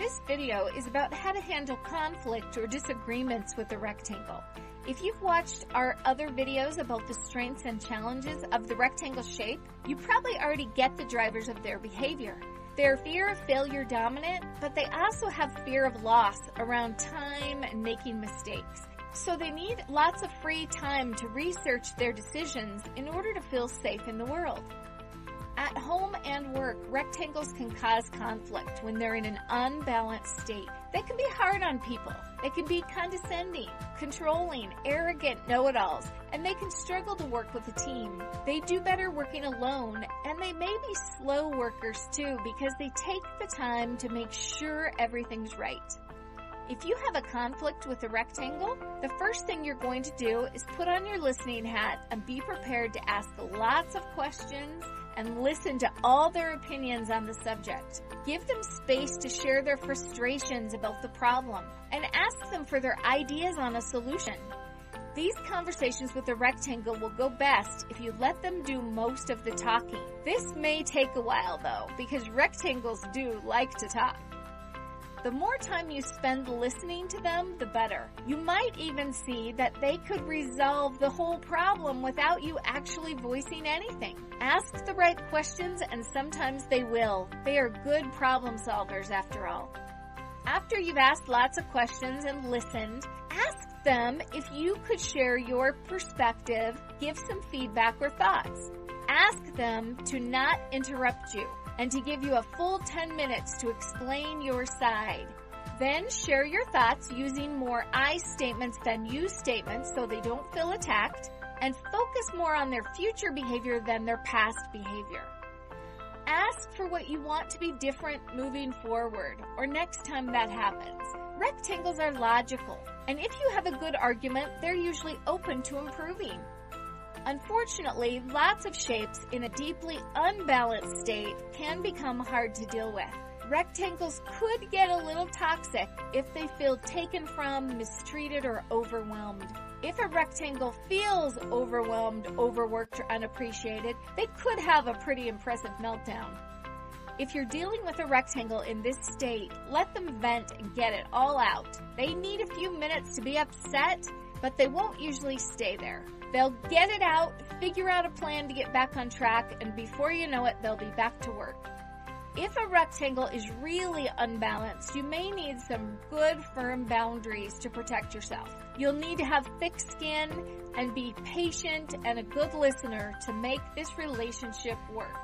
This video is about how to handle conflict or disagreements with a rectangle. If you've watched our other videos about the strengths and challenges of the rectangle shape, you probably already get the drivers of their behavior. They're fear of failure dominant, but they also have fear of loss around time and making mistakes. So they need lots of free time to research their decisions in order to feel safe in the world. At home and work, rectangles can cause conflict when they're in an unbalanced state. They can be hard on people. They can be condescending, controlling, arrogant know-it-alls, and they can struggle to work with a team. They do better working alone, and they may be slow workers too because they take the time to make sure everything's right. If you have a conflict with a rectangle, the first thing you're going to do is put on your listening hat and be prepared to ask lots of questions and listen to all their opinions on the subject. Give them space to share their frustrations about the problem and ask them for their ideas on a solution. These conversations with the rectangle will go best if you let them do most of the talking. This may take a while though, because rectangles do like to talk. The more time you spend listening to them, the better. You might even see that they could resolve the whole problem without you actually voicing anything. Ask the right questions, and sometimes they will. They are good problem solvers after all. After you've asked lots of questions and listened, ask them if you could share your perspective, give some feedback or thoughts. Ask them to not interrupt you and to give you a full 10 minutes to explain your side. Then share your thoughts using more I statements than you statements so they don't feel attacked, and focus more on their future behavior than their past behavior. Ask for what you want to be different moving forward or next time that happens. Rectangles are logical, and if you have a good argument, they're usually open to improving. Unfortunately, lots of shapes in a deeply unbalanced state can become hard to deal with. Rectangles could get a little toxic if they feel taken from, mistreated, or overwhelmed. If a rectangle feels overwhelmed, overworked, or unappreciated, they could have a pretty impressive meltdown. If you're dealing with a rectangle in this state, let them vent and get it all out. They need a few minutes to be upset, but they won't usually stay there. They'll get it out, figure out a plan to get back on track, and before you know it, they'll be back to work. If a rectangle is really unbalanced, you may need some good, firm boundaries to protect yourself. You'll need to have thick skin and be patient and a good listener to make this relationship work.